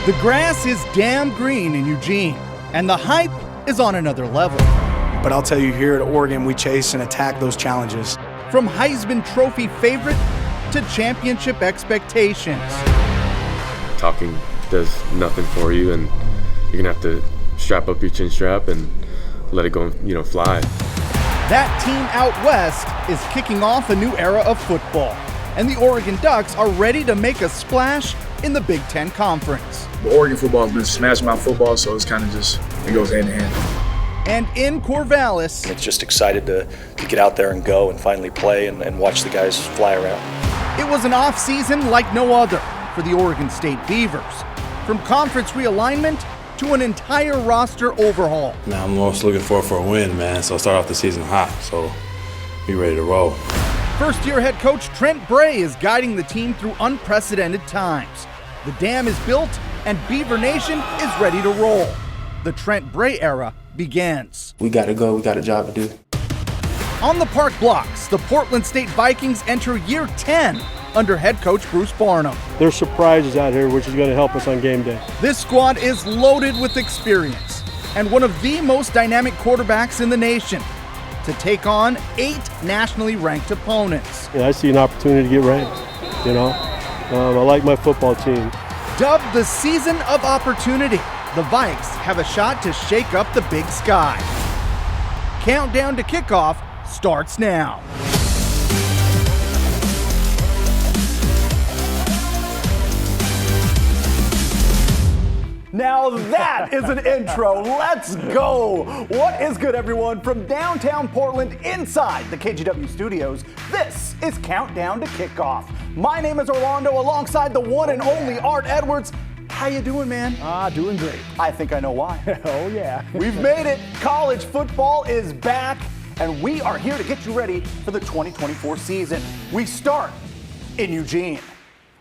The grass is damn green in Eugene, and the hype is on another level. But I'll tell you, here at Oregon, we chase and attack those challenges. From Heisman Trophy favorite to championship expectations. Talking does nothing for you, and you're gonna have to strap up your chin strap and let it go, fly. That team out west is kicking off a new era of football, and the Oregon Ducks are ready to make a splash in the Big Ten Conference. The Oregon football has been smash mouth football, so it's kind of it goes hand in hand. And in Corvallis, it's just excited to get out there and go and finally play and watch the guys fly around. It was an off season like no other for the Oregon State Beavers. From conference realignment to an entire roster overhaul. Man, I'm most looking forward for a win, man. So start off the season hot, so be ready to roll. First-year head coach Trent Bray is guiding the team through unprecedented times. The dam is built and Beaver Nation is ready to roll. The Trent Bray era begins. We got to go. We got a job to do. On the park blocks, the Portland State Vikings enter year 10 under head coach Bruce Barnum. There's surprises out here, which is going to help us on game day. This squad is loaded with experience and one of the most dynamic quarterbacks in the nation to take on 8 nationally ranked opponents. Yeah, I see an opportunity to get ranked, I like my football team. Dubbed the Season of Opportunity, the Vikes have a shot to shake up the Big Sky. Countdown to kickoff starts now. Now that is an intro. Let's go. What is good, everyone? From downtown Portland inside the KGW studios, this is Countdown to Kickoff. My name is Orlando alongside the one and only Art Edwards. How you doing, man? Doing great. I think I know why. Oh, yeah. We've made it. College football is back, and we are here to get you ready for the 2024 season. We start in Eugene,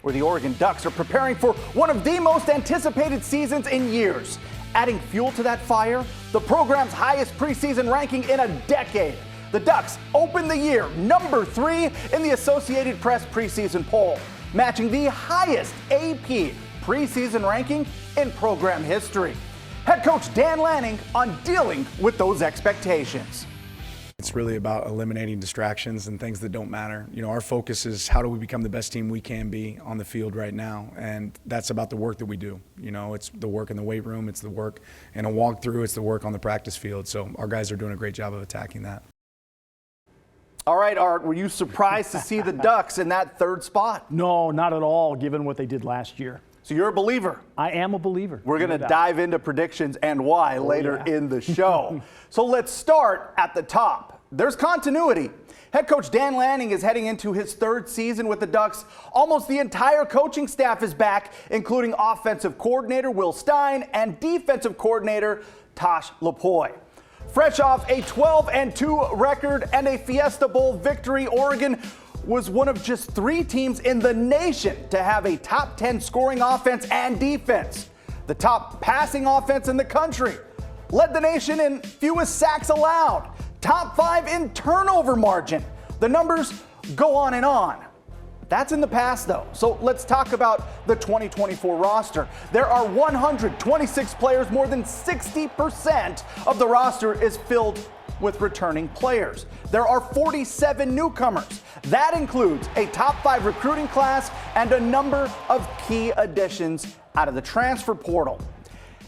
where the Oregon Ducks are preparing for one of the most anticipated seasons in years. Adding fuel to that fire, the program's highest preseason ranking in a decade. The Ducks open the year number 3 in the Associated Press preseason poll, matching the highest AP preseason ranking in program history. Head coach Dan Lanning on dealing with those expectations. It's really about eliminating distractions and things that don't matter. Our focus is how do we become the best team we can be on the field right now, and that's about the work that we do. It's the work in the weight room, it's the work in a walkthrough, it's the work on the practice field. So our guys are doing a great job of attacking that. All right, Art, were you surprised to see the Ducks in that 3rd spot? No, not at all, given what they did last year. So you're a believer? I am a believer. We're going to dive into predictions and why later in the show. So let's start at the top. There's continuity. Head coach Dan Lanning is heading into his 3rd season with the Ducks. Almost the entire coaching staff is back, including offensive coordinator Will Stein and defensive coordinator Tosh Lapoy. Fresh off a 12-2 record and a Fiesta Bowl victory, Oregon was one of just 3 teams in the nation to have a top 10 scoring offense and defense. The top passing offense in the country. Led the nation in fewest sacks allowed. Top 5 in turnover margin. The numbers go on and on. That's in the past, though. So let's talk about the 2024 roster. There are 126 players. More than 60% of the roster is filled with returning players. There are 47 newcomers. That includes a top 5 recruiting class and a number of key additions out of the transfer portal.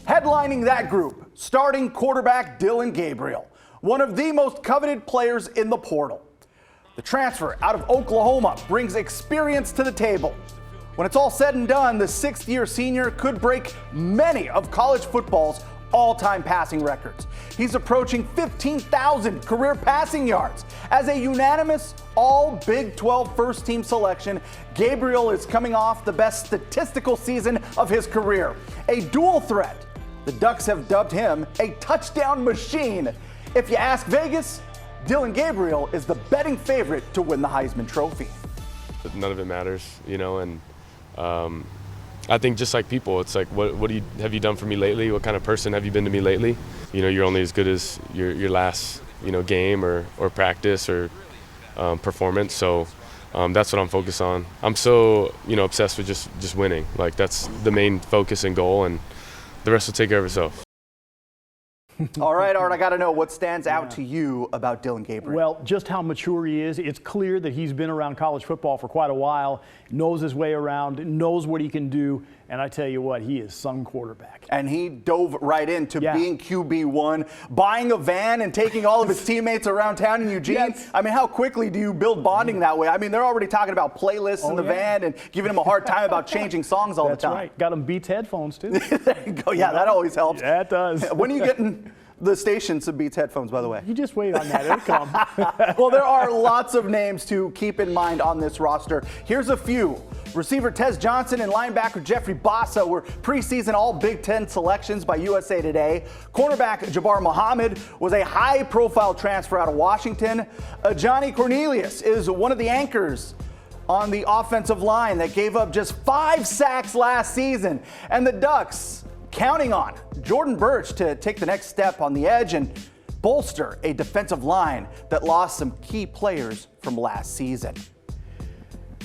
Headlining that group, starting quarterback Dillon Gabriel, one of the most coveted players in the portal. The transfer out of Oklahoma brings experience to the table. When it's all said and done, the 6th-year senior could break many of college football's all-time passing records. He's approaching 15,000 career passing yards. As a unanimous all-Big 12 first-team selection, Gabriel is coming off the best statistical season of his career. A dual threat. The Ducks have dubbed him a touchdown machine. If you ask Vegas, Dillon Gabriel is the betting favorite to win the Heisman Trophy. None of it matters, and I think just like people, it's like, what have you done for me lately? What kind of person have you been to me lately? You're only as good as your last, game or practice or performance. So That's what I'm focused on. I'm so, obsessed with just winning. Like, that's the main focus and goal, and the rest will take care of itself. All right, Art, I got to know what stands out to you about Dillon Gabriel. Well, just how mature he is. It's clear that he's been around college football for quite a while, knows his way around, knows what he can do, and I tell you what, he is some quarterback. And he dove right into being QB1, buying a van and taking all of his teammates around town in Eugene. Yes. I mean, how quickly do you build bonding that way? I mean, they're already talking about playlists in the van and giving him a hard time about changing songs all the time. That's right. Got him Beats headphones, too. There you go. Yeah, that always helps. Yeah, it does. When are you getting the station some Beats headphones, by the way? You just wait on that. It'll come. Well, there are lots of names to keep in mind on this roster. Here's a few. Receiver Tez Johnson and linebacker Jeffrey Bassa were preseason all Big Ten selections by USA Today. Cornerback Jabbar Muhammad was a high-profile transfer out of Washington. Johnny Cornelius is one of the anchors on the offensive line that gave up just 5 sacks last season. And the Ducks counting on Jordan Birch to take the next step on the edge and bolster a defensive line that lost some key players from last season.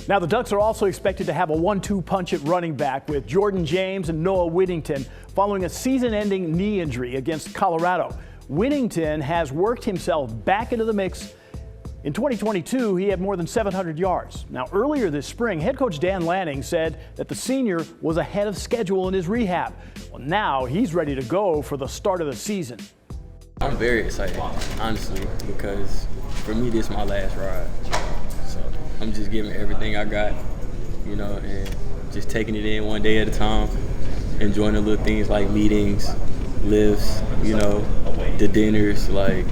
Now, the Ducks are also expected to have a 1-2 punch at running back with Jordan James and Noah Whittington following a season-ending knee injury against Colorado. Whittington has worked himself back into the mix. In 2022, he had more than 700 yards. Now, earlier this spring, head coach Dan Lanning said that the senior was ahead of schedule in his rehab. Well, now he's ready to go for the start of the season. I'm very excited, honestly, because for me, this is my last ride. So I'm just giving everything I got, and just taking it in one day at a time, enjoying the little things like meetings, lifts, the dinners, like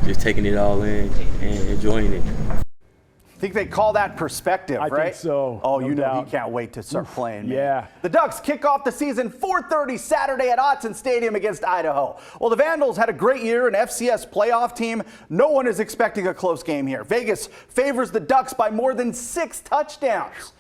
just taking it all in and enjoying it. I think they call that perspective, I right? think so. Oh, no you know doubt. he can't wait to start playing. Man. Yeah. The Ducks kick off the season 4:30 Saturday at Autzen Stadium against Idaho. Well, the Vandals had a great year, an FCS playoff team. No one is expecting a close game here. Vegas favors the Ducks by more than 6 touchdowns.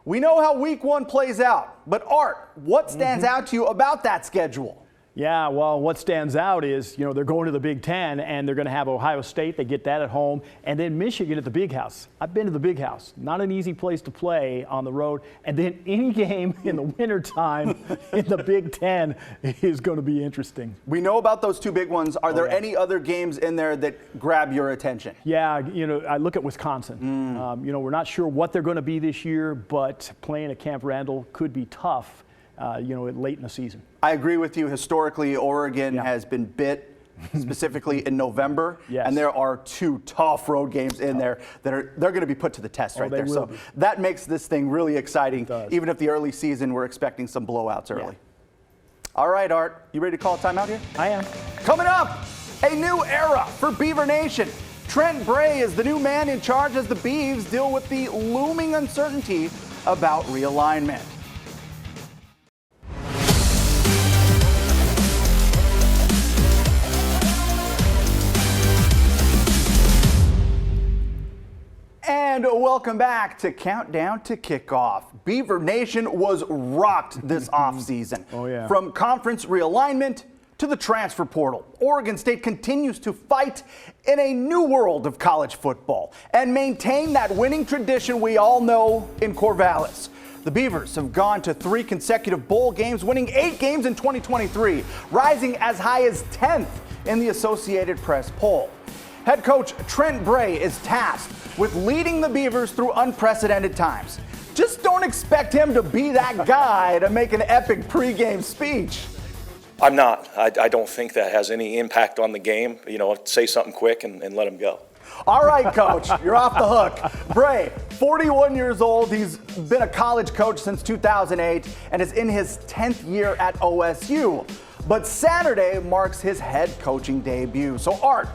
We know how week 1 plays out, but Art, what stands out to you about that schedule? Yeah, well, what stands out is, they're going to the Big Ten, and they're going to have Ohio State. They get that at home. And then Michigan at the Big House. I've been to the Big House. Not an easy place to play on the road. And then any game in the wintertime in the Big Ten is going to be interesting. We know about those 2 big ones. Are there any other games in there that grab your attention? Yeah, I look at Wisconsin. We're not sure what they're going to be this year, but playing at Camp Randall could be tough, late in the season. I agree with you. Historically, Oregon has been bit, specifically in November, and there are 2 tough road games in there that they're going to be put to the test right there. So that makes this thing really exciting, even if the early season we're expecting some blowouts early. All right, Art, you ready to call a timeout here? I am. Coming up, a new era for Beaver Nation. Trent Bray is the new man in charge as the Beavs deal with the looming uncertainty about realignment. And welcome back to Countdown to Kickoff. Beaver Nation was rocked this offseason. Oh, yeah. From conference realignment to the transfer portal, Oregon State continues to fight in a new world of college football and maintain that winning tradition we all know in Corvallis. The Beavers have gone to 3 consecutive bowl games, winning 8 games in 2023, rising as high as 10th in the Associated Press poll. Head coach Trent Bray is tasked with leading the Beavers through unprecedented times. Just don't expect him to be that guy to make an epic pregame speech. I'm not. I don't think that has any impact on the game. Say something quick and let him go. All right, Coach, you're off the hook. Bray, 41 years old. He's been a college coach since 2008 and is in his 10th year at OSU. But Saturday marks his head coaching debut. So, Art,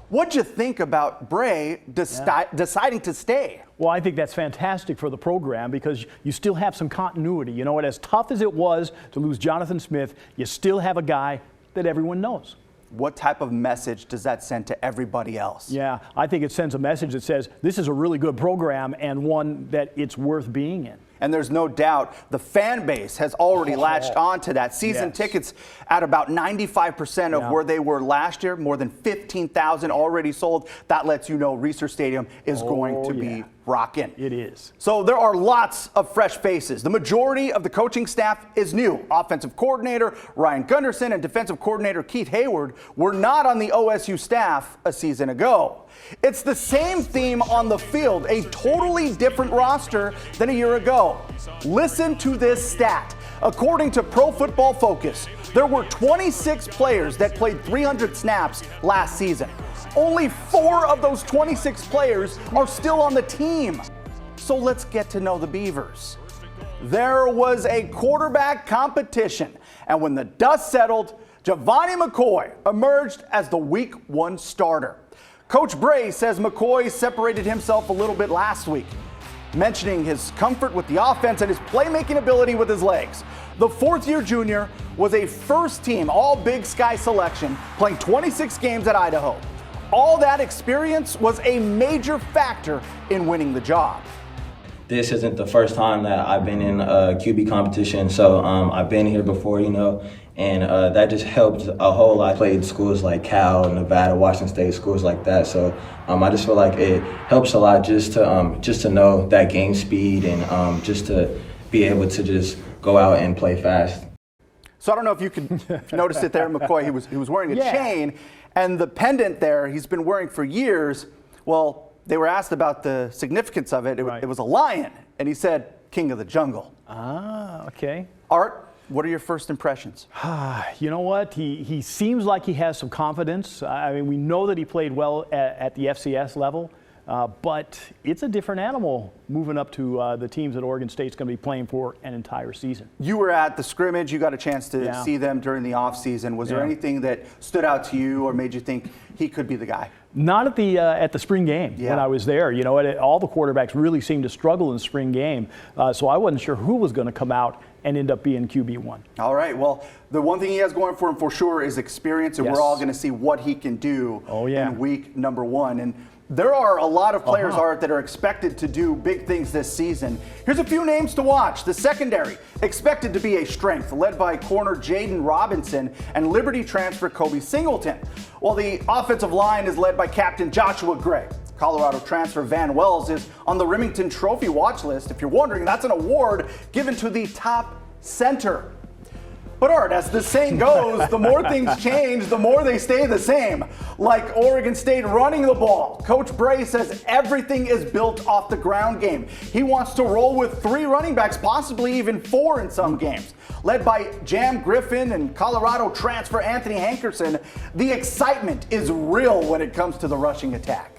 what'd you think about Bray deciding to stay? Well, I think that's fantastic for the program because you still have some continuity. As tough as it was to lose Jonathan Smith, you still have a guy that everyone knows. What type of message does that send to everybody else? Yeah, I think it sends a message that says this is a really good program and one that it's worth being in. And there's no doubt the fan base has already latched on to that. Season tickets at about 95% of where they were last year, more than 15,000 already sold. That lets you know Reser Stadium is going to be rocking. It is. So there are lots of fresh faces. The majority of the coaching staff is new. Offensive coordinator Ryan Gunderson and defensive coordinator Keith Hayward were not on the OSU staff a season ago. It's the same theme on the field, a totally different roster than a year ago. Listen to this stat. According to Pro Football Focus, there were 26 players that played 300 snaps last season. Only 4 of those 26 players are still on the team. So let's get to know the Beavers. There was a quarterback competition, and when the dust settled, Giovanni McCoy emerged as the Week 1 starter. Coach Bray says McCoy separated himself a little bit last week, mentioning his comfort with the offense and his playmaking ability with his legs. The fourth-year junior was a first-team All-Big Sky selection, playing 26 games at Idaho. All that experience was a major factor in winning the job. This isn't the first time that I've been in a QB competition, so I've been here before, and that just helped a whole lot. I played schools like Cal, Nevada, Washington State, schools like that, so I just feel like it helps a lot just to know that game speed and just to be able to just go out and play fast. So I don't know if you could notice it there, McCoy. He was wearing a chain, and the pendant there he's been wearing for years. Well, they were asked about the significance of it. It was a lion, and he said, "King of the jungle." Ah, okay. Art, what are your first impressions? You know what? He seems like he has some confidence. I mean, we know that he played well at the FCS level, but it's a different animal moving up to the teams that Oregon State's going to be playing for an entire season. You were at the scrimmage. You got a chance to see them during the offseason. Was there anything that stood out to you or made you think he could be the guy? Not at the spring game when I was there. All the quarterbacks really seemed to struggle in the spring game, so I wasn't sure who was going to come out and end up being QB1. All right. Well, the one thing he has going for him for sure is experience, and we're all going to see what he can do in week number 1. And there are a lot of players, Art, that are expected to do big things this season. Here's a few names to watch. The secondary, expected to be a strength, led by corner Jaden Robinson and Liberty transfer Kobe Singleton. While the offensive line is led by captain Joshua Gray. Colorado transfer Van Wells is on the Remington Trophy watch list. If you're wondering, that's an award given to the top center. But Art, as the saying goes, the more things change, the more they stay the same. Like Oregon State running the ball. Coach Bray says everything is built off the ground game. He wants to roll with 3 running backs, possibly even 4 in some games. Led by Jam Griffin and Colorado transfer Anthony Hankerson, the excitement is real when it comes to the rushing attack.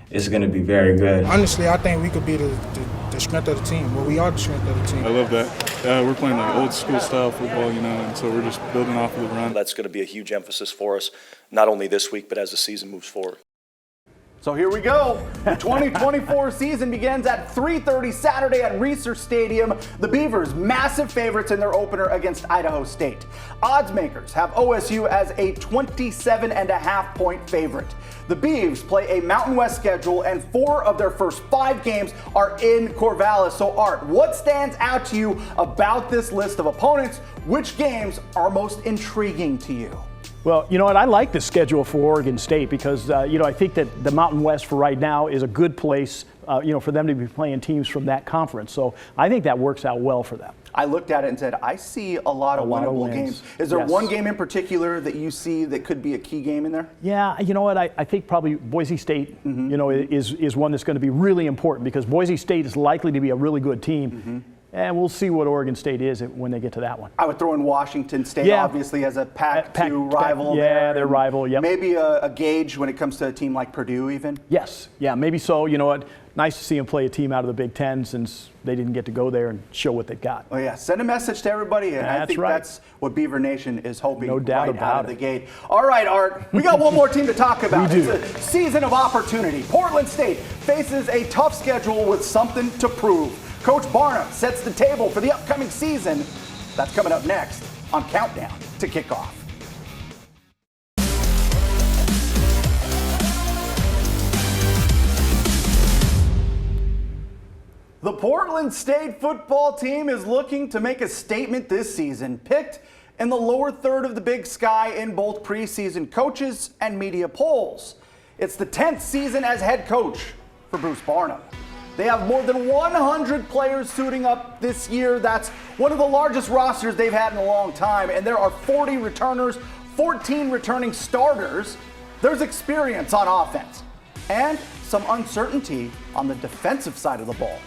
It's going to be very good. Honestly, I think we could be the strength of the team. Well, we are the strength of the team. I love that. We're playing like old school style football, and so we're just building off of the run. That's going to be a huge emphasis for us, not only this week, but as the season moves forward. So here we go. The 2024 season begins at 3:30 Saturday at Reser Stadium. The Beavers, massive favorites in their opener against Idaho State. Odds makers have OSU as a 27.5-point favorite. The Beavs play a Mountain West schedule, and 4 of their first 5 games are in Corvallis. So Art, what stands out to you about this list of opponents? Which games are most intriguing to you? Well, you know what? I like the schedule for Oregon State because, I think that the Mountain West for right now is a good place, for them to be playing teams from that conference. So I think that works out well for them. I looked at it and said, I see a lot of winnable games. Is there one game in particular that you see that could be a key game in there? Yeah, you know what? I think probably Boise State, is one that's going to be really important because Boise State is likely to be a really good team. And we'll see what Oregon State is when they get to that one. I would throw in Washington State, obviously, as a Pac-2 rival. Yeah, they're rival, yep. Maybe a gauge when it comes to a team like Purdue even? Yes, yeah, maybe so. You know what? Nice to see them play a team out of the Big Ten since they didn't get to go there and show what they've got. Oh, yeah. Send a message to everybody, and I think that's what Beaver Nation is hoping right out of the gate. All right, Art, we got one more team to talk about. We do. It's a season of opportunity. Portland State faces a tough schedule with something to prove. Coach Barnum sets the table for the upcoming season. That's coming up next on Countdown to Kickoff. The Portland State football team is looking to make a statement this season, picked in the lower third of the Big Sky in both preseason coaches and media polls. It's the 10th season as head coach for Bruce Barnum. They have more than 100 players suiting up this year. That's one of the largest rosters they've had in a long time. And there are 40 returners, 14 returning starters. There's experience on offense and some uncertainty on the defensive side of the ball.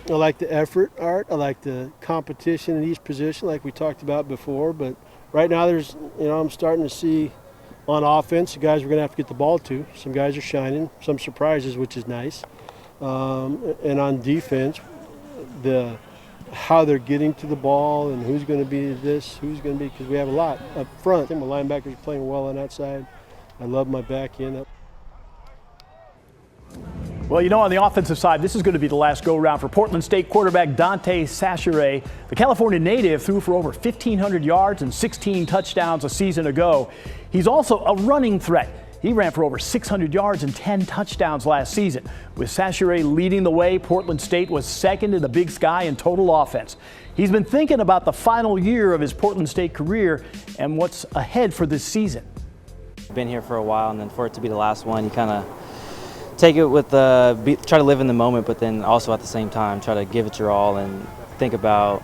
I like the effort, Art. I like the competition in each position like we talked about before. But right now I'm starting to see on offense, the guys we're going to have to get the ball to. Some guys are shining, some surprises, which is nice. And on defense, how they're getting to the ball and who's going to be this, who's going to be, because we have a lot up front. I think my linebackers are playing well on that side. I love my back end. Well, on the offensive side, this is going to be the last go-round for Portland State quarterback Dante Sacheray. The California native threw for over 1,500 yards and 16 touchdowns a season ago. He's also a running threat. He ran for over 600 yards and 10 touchdowns last season. With Sacheray leading the way, Portland State was second in the Big Sky in total offense. He's been thinking about the final year of his Portland State career and what's ahead for this season. Been here for a while, and then for it to be the last one, you kind of take it with try to live in the moment, but then also at the same time try to give it your all and think about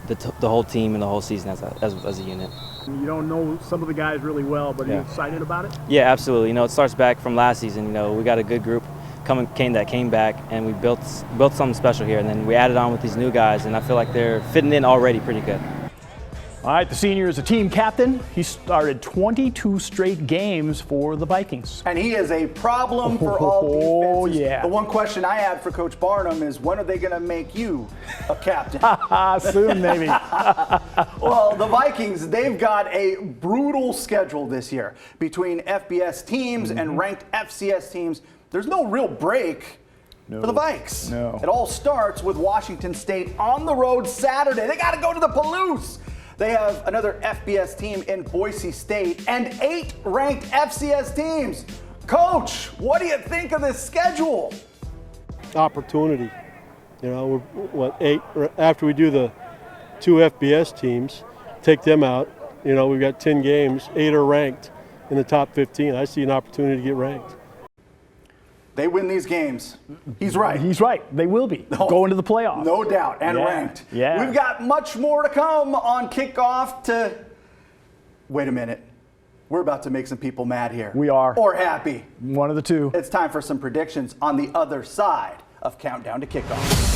the whole team and the whole season as a unit. You don't know some of the guys really well, but are you excited about it? Yeah, absolutely. It starts back from last season. We got a good group that came back, and we built something special here, and then we added on with these new guys, and I feel like they're fitting in already pretty good. All right, the senior is a team captain. He started 22 straight games for the Vikings. And he is a problem for all defenses. Oh, yeah. The one question I had for Coach Barnum is, when are they going to make you a captain? Soon, maybe. Well, the Vikings, they've got a brutal schedule this year. Between FBS teams and ranked FCS teams, there's no real break for the Vikes. No. It all starts with Washington State on the road Saturday. They got to go to the Palouse. They have another FBS team in Boise State and 8 ranked FCS teams. Coach, what do you think of this schedule? Opportunity. We're 8 after we do the 2 FBS teams, take them out. We've got 10 games, 8 are ranked in the top 15. I see an opportunity to get ranked. They win these games. He's right. He's right. They will be going to the playoffs. No doubt. And ranked. Yeah. We've got much more to come on Kickoff Wait a minute. We're about to make some people mad here. We are. Or happy. One of the two. It's time for some predictions on the other side of Countdown to Kickoff.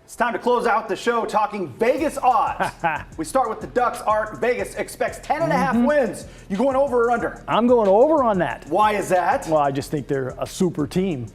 It's time to close out the show talking Vegas odds. We start with the Ducks. Art. Vegas expects 10.5 wins. You going over or under? I'm going over on that. Why is that? Well, I just think they're a super team.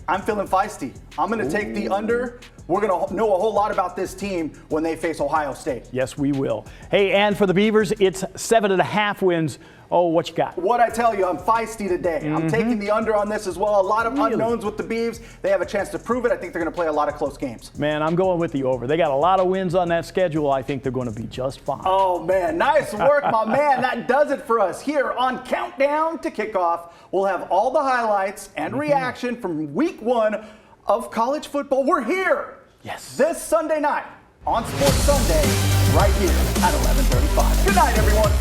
I'm feeling feisty. I'm going to take the under. We're going to know a whole lot about this team when they face Ohio State. Yes, we will. Hey, and for the Beavers, it's 7.5 wins. Oh, what you got? What I tell you, I'm feisty today. I'm taking the under on this as well. A lot of unknowns with the Beavs. They have a chance to prove it. I think they're going to play a lot of close games. Man, I'm going with the over. They got a lot of wins on that schedule. I think they're going to be just fine. Oh, man. Nice work, my man. That does it for us here on Countdown to Kickoff. We'll have all the highlights and reaction from week 1 of college football. We're here. Yes. This Sunday night on Sports Sunday right here at 11:35. Good night, everyone.